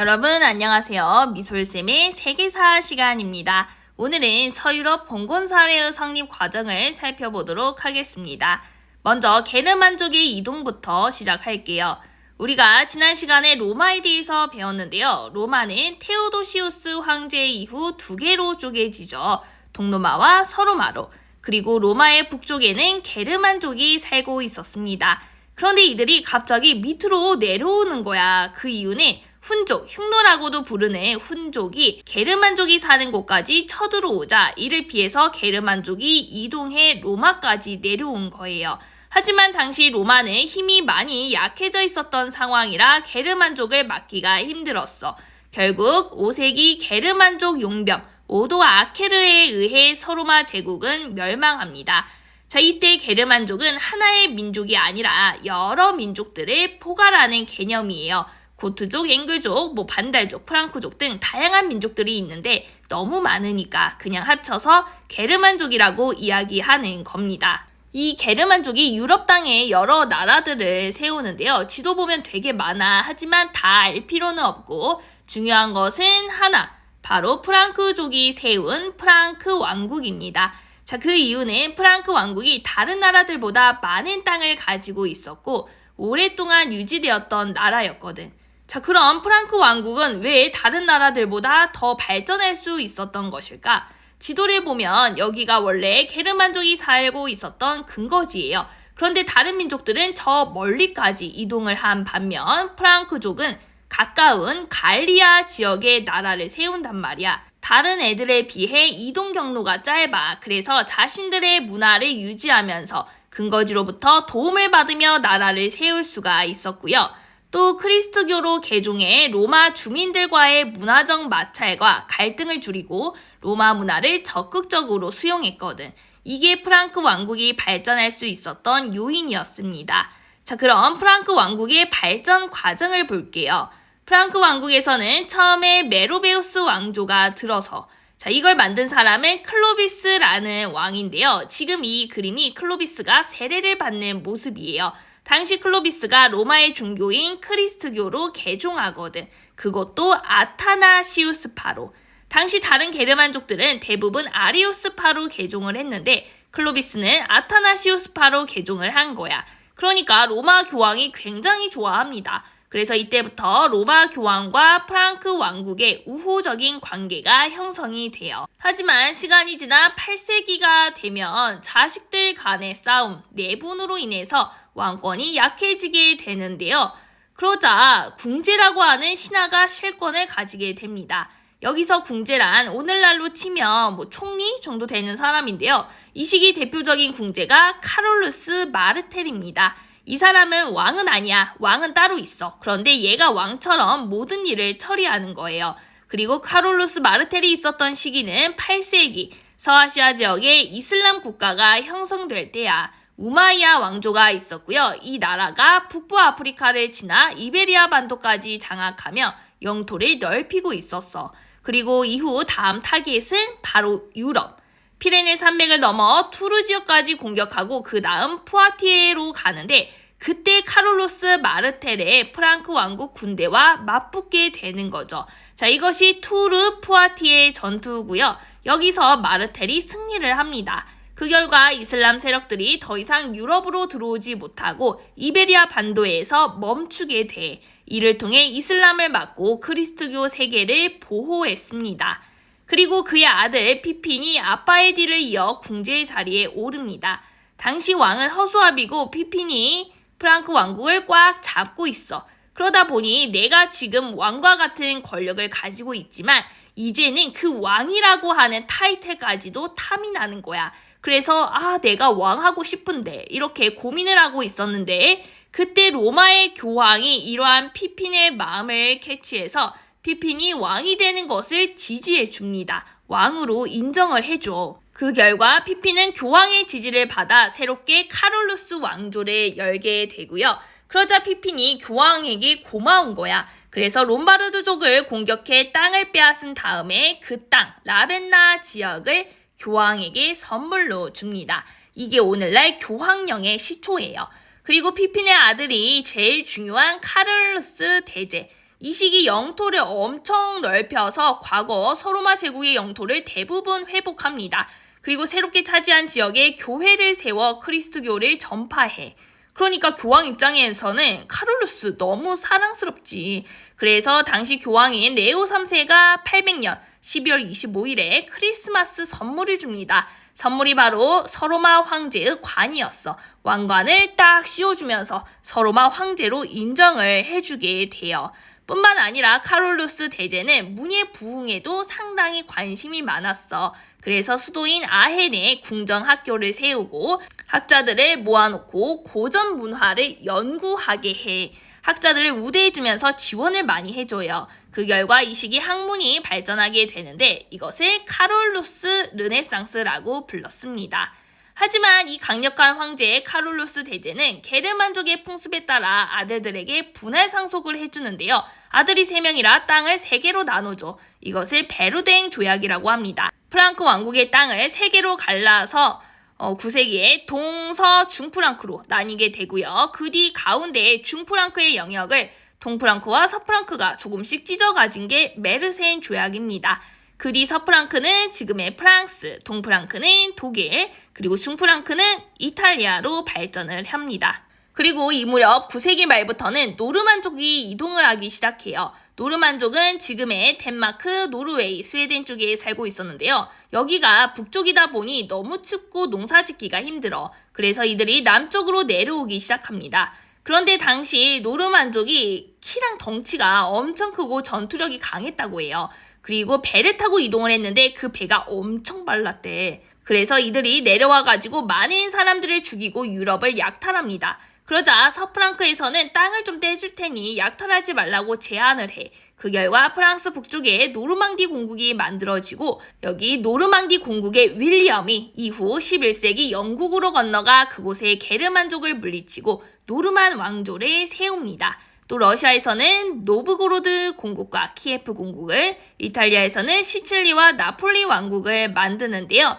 여러분 안녕하세요. 미솔쌤의 세계사 시간입니다. 오늘은 서유럽 봉건사회의 성립 과정을 살펴보도록 하겠습니다. 먼저 게르만족의 이동부터 시작할게요. 우리가 지난 시간에 로마에 대해서 배웠는데요. 로마는 테오도시우스 황제 이후 두 개로 쪼개지죠. 동로마와 서로마로. 그리고 로마의 북쪽에는 게르만족이 살고 있었습니다. 그런데 이들이 갑자기 밑으로 내려오는 거야. 그 이유는 훈족, 흉노라고도 부르는 훈족이 게르만족이 사는 곳까지 쳐들어오자 이를 피해서 게르만족이 이동해 로마까지 내려온 거예요. 하지만 당시 로마는 힘이 많이 약해져 있었던 상황이라 게르만족을 막기가 힘들었어. 결국 5세기 게르만족 용병 오도 아케르에 의해 서로마 제국은 멸망합니다. 자, 이때 게르만족은 하나의 민족이 아니라 여러 민족들을 포괄하는 개념이에요. 고트족, 앵글족, 반달족, 프랑크족 등 다양한 민족들이 있는데 너무 많으니까 그냥 합쳐서 게르만족이라고 이야기하는 겁니다. 이 게르만족이 유럽 땅에 여러 나라들을 세우는데요. 지도 보면 되게 많아. 하지만 다 알 필요는 없고 중요한 것은 하나, 바로 프랑크족이 세운 프랑크 왕국입니다. 자, 그 이유는 프랑크 왕국이 다른 나라들보다 많은 땅을 가지고 있었고 오랫동안 유지되었던 나라였거든. 자, 그럼 프랑크 왕국은 왜 다른 나라들보다 더 발전할 수 있었던 것일까? 지도를 보면 여기가 원래 게르만족이 살고 있었던 근거지예요. 그런데 다른 민족들은 저 멀리까지 이동을 한 반면 프랑크족은 가까운 갈리아 지역에 나라를 세운단 말이야. 다른 애들에 비해 이동 경로가 짧아. 그래서 자신들의 문화를 유지하면서 근거지로부터 도움을 받으며 나라를 세울 수가 있었고요. 또 크리스트교로 개종해 로마 주민들과의 문화적 마찰과 갈등을 줄이고 로마 문화를 적극적으로 수용했거든. 이게 프랑크 왕국이 발전할 수 있었던 요인이었습니다. 자, 그럼 프랑크 왕국의 발전 과정을 볼게요. 프랑크 왕국에서는 처음에 메로베우스 왕조가 들어서 이걸 만든 사람은 클로비스라는 왕인데요. 지금 이 그림이 클로비스가 세례를 받는 모습이에요. 당시 클로비스가 로마의 종교인 크리스트교로 개종하거든. 그것도 아타나시우스파로. 당시 다른 게르만족들은 대부분 아리우스파로 개종을 했는데 클로비스는 아타나시우스파로 개종을 한 거야. 그러니까 로마 교황이 굉장히 좋아합니다. 그래서 이때부터 로마 교황과 프랑크 왕국의 우호적인 관계가 형성이 돼요. 하지만 시간이 지나 8세기가 되면 자식들 간의 싸움, 내분으로 인해서 왕권이 약해지게 되는데요. 그러자 궁제라고 하는 신하가 실권을 가지게 됩니다. 여기서 궁제란 오늘날로 치면 총리 정도 되는 사람인데요. 이 시기 대표적인 궁제가 카롤루스 마르텔입니다. 이 사람은 왕은 아니야. 왕은 따로 있어. 그런데 얘가 왕처럼 모든 일을 처리하는 거예요. 그리고 카롤루스 마르텔이 있었던 시기는 8세기 서아시아 지역에 이슬람 국가가 형성될 때야. 우마이야 왕조가 있었고요. 이 나라가 북부 아프리카를 지나 이베리아 반도까지 장악하며 영토를 넓히고 있었어. 그리고 이후 다음 타겟은 바로 유럽. 피레네 산맥을 넘어 투르 지역까지 공격하고 그 다음 푸아티에로 가는데 그때 카롤루스 마르텔의 프랑크 왕국 군대와 맞붙게 되는 거죠. 자, 이것이 투르 푸아티에 전투고요. 여기서 마르텔이 승리를 합니다. 그 결과 이슬람 세력들이 더 이상 유럽으로 들어오지 못하고 이베리아 반도에서 멈추게 돼. 이를 통해 이슬람을 막고 그리스도교 세계를 보호했습니다. 그리고 그의 아들 피핀이 아빠의 뒤를 이어 궁제의 자리에 오릅니다. 당시 왕은 허수아비고 피핀이 프랑크 왕국을 꽉 잡고 있어. 그러다 보니 내가 지금 왕과 같은 권력을 가지고 있지만 이제는 그 왕이라고 하는 타이틀까지도 탐이 나는 거야. 그래서 내가 왕하고 싶은데 이렇게 고민을 하고 있었는데 그때 로마의 교황이 이러한 피핀의 마음을 캐치해서 피핀이 왕이 되는 것을 지지해 줍니다. 왕으로 인정을 해줘. 그 결과 피핀은 교황의 지지를 받아 새롭게 카롤루스 왕조를 열게 되고요. 그러자 피핀이 교황에게 고마운 거야. 그래서 롬바르드족을 공격해 땅을 빼앗은 다음에 그 땅, 라벤나 지역을 교황에게 선물로 줍니다. 이게 오늘날 교황령의 시초예요. 그리고 피핀의 아들이 제일 중요한 카를루스 대제, 이 시기 영토를 엄청 넓혀서 과거 서로마 제국의 영토를 대부분 회복합니다. 그리고 새롭게 차지한 지역에 교회를 세워 그리스도교를 전파해. 그러니까 교황 입장에서는 카롤루스 너무 사랑스럽지. 그래서 당시 교황인 레오 3세가 800년 12월 25일에 크리스마스 선물을 줍니다. 선물이 바로 서로마 황제의 관이었어. 왕관을 딱 씌워주면서 서로마 황제로 인정을 해주게 돼요. 뿐만 아니라 카롤루스 대제는 문예 부흥에도 상당히 관심이 많았어. 그래서 수도인 아헨에 궁정학교를 세우고 학자들을 모아놓고 고전 문화를 연구하게 해. 학자들을 우대해주면서 지원을 많이 해줘요. 그 결과 이 시기 학문이 발전하게 되는데 이것을 카롤루스 르네상스라고 불렀습니다. 하지만 이 강력한 황제 카롤루스 대제는 게르만족의 풍습에 따라 아들들에게 분할 상속을 해주는데요. 아들이 3명이라 땅을 3개로 나눠줘. 이것을 베르댕 조약이라고 합니다. 프랑크 왕국의 땅을 3개로 갈라서 9세기에 동서 중프랑크로 나뉘게 되고요. 그 뒤 가운데 중프랑크의 영역을 동프랑크와 서프랑크가 조금씩 찢어 가진 게 메르센 조약입니다. 그 뒤 서프랑크는 지금의 프랑스, 동프랑크는 독일, 그리고 중프랑크는 이탈리아로 발전을 합니다. 그리고 이 무렵 9세기 말부터는 노르만족이 이동을 하기 시작해요. 노르만족은 지금의 덴마크, 노르웨이, 스웨덴 쪽에 살고 있었는데요. 여기가 북쪽이다 보니 너무 춥고 농사짓기가 힘들어. 그래서 이들이 남쪽으로 내려오기 시작합니다. 그런데 당시 노르만족이 키랑 덩치가 엄청 크고 전투력이 강했다고 해요. 그리고 배를 타고 이동을 했는데 그 배가 엄청 빨랐대. 그래서 이들이 내려와가지고 많은 사람들을 죽이고 유럽을 약탈합니다. 그러자 서프랑크에서는 땅을 좀 떼줄 테니 약탈하지 말라고 제안을 해. 그 결과 프랑스 북쪽에 노르망디 공국이 만들어지고 여기 노르망디 공국의 윌리엄이 이후 11세기 영국으로 건너가 그곳에 게르만족을 물리치고 노르만 왕조를 세웁니다. 또 러시아에서는 노브고로드 공국과 키예프 공국을, 이탈리아에서는 시칠리와 나폴리 왕국을 만드는데요.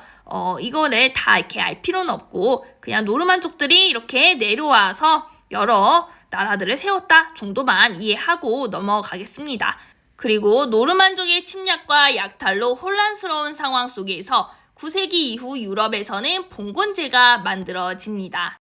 이거를 다 이렇게 알 필요는 없고 그냥 노르만족들이 이렇게 내려와서 여러 나라들을 세웠다 정도만 이해하고 넘어가겠습니다. 그리고 노르만족의 침략과 약탈로 혼란스러운 상황 속에서 9세기 이후 유럽에서는 봉건제가 만들어집니다.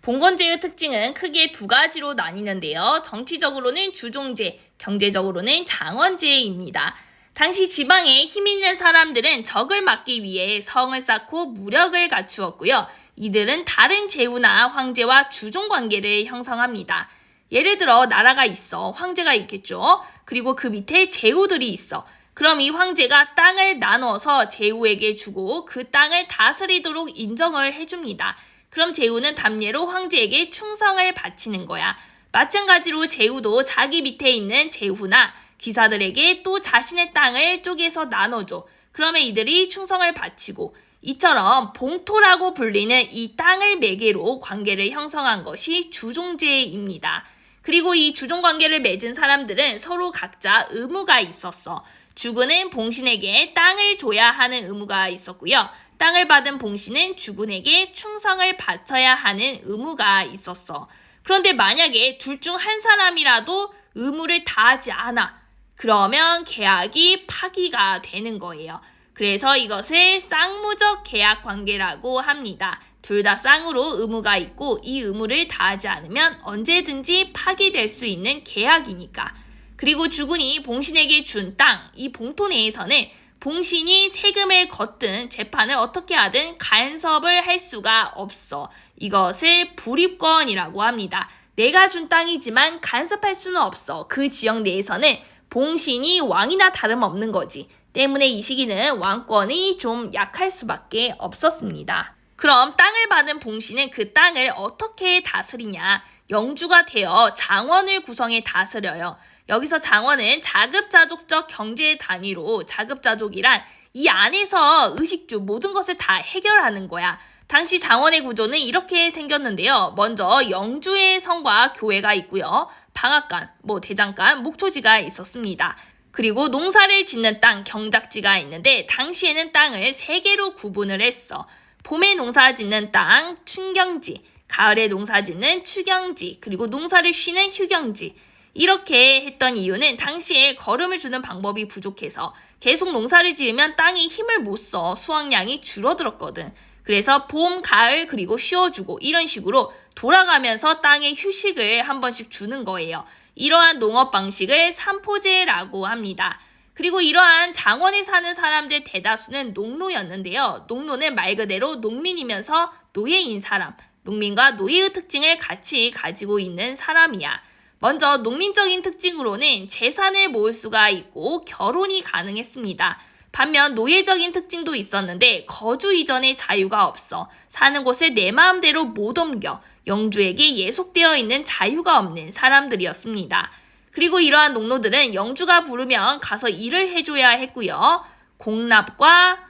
봉건제의 특징은 크게 2가지로 나뉘는데요. 정치적으로는 주종제, 경제적으로는 장원제입니다. 당시 지방에 힘 있는 사람들은 적을 막기 위해 성을 쌓고 무력을 갖추었고요. 이들은 다른 제후나 황제와 주종 관계를 형성합니다. 예를 들어 나라가 있어. 황제가 있겠죠. 그리고 그 밑에 제후들이 있어. 그럼 이 황제가 땅을 나눠서 제후에게 주고 그 땅을 다스리도록 인정을 해줍니다. 그럼 제후는 답례로 황제에게 충성을 바치는 거야. 마찬가지로 제후도 자기 밑에 있는 제후나 기사들에게 또 자신의 땅을 쪼개서 나눠줘. 그러면 이들이 충성을 바치고 이처럼 봉토라고 불리는 이 땅을 매개로 관계를 형성한 것이 주종제입니다. 그리고 이 주종관계를 맺은 사람들은 서로 각자 의무가 있었어. 주군은 봉신에게 땅을 줘야 하는 의무가 있었고요. 땅을 받은 봉신은 주군에게 충성을 바쳐야 하는 의무가 있었어. 그런데 만약에 둘 중 한 사람이라도 의무를 다하지 않아. 그러면 계약이 파기가 되는 거예요. 그래서 이것을 쌍무적 계약 관계라고 합니다. 둘 다 쌍으로 의무가 있고 이 의무를 다하지 않으면 언제든지 파기될 수 있는 계약이니까. 그리고 주군이 봉신에게 준 땅, 이 봉토 내에서는 봉신이 세금을 걷든 재판을 어떻게 하든 간섭을 할 수가 없어. 이것을 불입권이라고 합니다. 내가 준 땅이지만 간섭할 수는 없어. 그 지역 내에서는 봉신이 왕이나 다름없는 거지. 때문에 이 시기는 왕권이 좀 약할 수밖에 없었습니다. 그럼 땅을 받은 봉신은 그 땅을 어떻게 다스리냐? 영주가 되어 장원을 구성해 다스려요. 여기서 장원은 자급자족적 경제 단위로, 자급자족이란 이 안에서 의식주 모든 것을 다 해결하는 거야. 당시 장원의 구조는 이렇게 생겼는데요. 먼저 영주의 성과 교회가 있고요. 방앗간, 대장간, 목초지가 있었습니다. 그리고 농사를 짓는 땅, 경작지가 있는데 당시에는 땅을 3개로 구분을 했어. 봄에 농사 짓는 땅, 춘경지, 가을에 농사 짓는 추경지, 그리고 농사를 쉬는 휴경지. 이렇게 했던 이유는 당시에 거름을 주는 방법이 부족해서 계속 농사를 지으면 땅에 힘을 못 써 수확량이 줄어들었거든. 그래서 봄, 가을 그리고 쉬어주고 이런 식으로 돌아가면서 땅에 휴식을 한 번씩 주는 거예요. 이러한 농업 방식을 삼포제라고 합니다. 그리고 이러한 장원에 사는 사람들 대다수는 농노였는데요. 농노는 말 그대로 농민이면서 노예인 사람, 농민과 노예의 특징을 같이 가지고 있는 사람이야. 먼저 농민적인 특징으로는 재산을 모을 수가 있고 결혼이 가능했습니다. 반면 노예적인 특징도 있었는데 거주 이전의 자유가 없어 사는 곳에 내 마음대로 못 옮겨 영주에게 예속되어 있는 자유가 없는 사람들이었습니다. 그리고 이러한 농노들은 영주가 부르면 가서 일을 해줘야 했고요. 공납과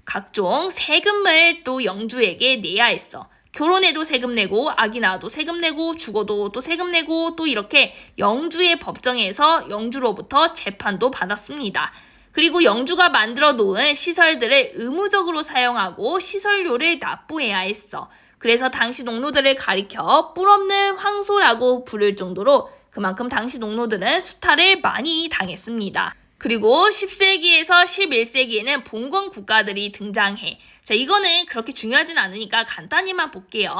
각종 세금을 또 영주에게 내야 했어. 결혼해도 세금 내고 아기 낳아도 세금 내고 죽어도 또 세금 내고 또 이렇게 영주의 법정에서 영주로부터 재판도 받았습니다. 그리고 영주가 만들어 놓은 시설들을 의무적으로 사용하고 시설료를 납부해야 했어. 그래서 당시 농노들을 가리켜 뿔 없는 황소라고 부를 정도로 그만큼 당시 농노들은 수탈을 많이 당했습니다. 그리고 10세기에서 11세기에는 봉건 국가들이 등장해. 자, 이거는 그렇게 중요하진 않으니까 간단히만 볼게요.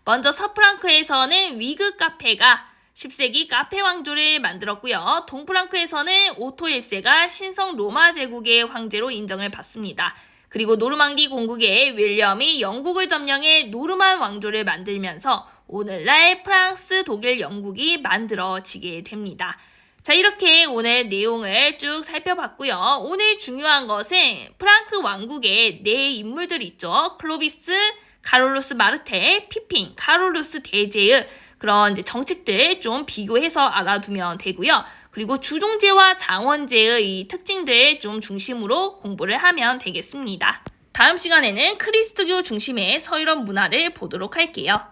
먼저 서프랑크에서는 위그 카페가 10세기 카페 왕조를 만들었고요. 동프랑크에서는 오토 1세가 신성 로마 제국의 황제로 인정을 받습니다. 그리고 노르망디 공국의 윌리엄이 영국을 점령해 노르만 왕조를 만들면서 오늘날 프랑스, 독일, 영국이 만들어지게 됩니다. 자, 이렇게 오늘 내용을 쭉 살펴봤고요. 오늘 중요한 것은 프랑크 왕국의 네 인물들 있죠. 클로비스, 카롤루스 마르텔, 피핀, 카롤루스 대제의 그런 이제 정책들 좀 비교해서 알아두면 되고요. 그리고 주종제와 장원제의 이 특징들 좀 중심으로 공부를 하면 되겠습니다. 다음 시간에는 크리스트교 중심의 서유럽 문화를 보도록 할게요.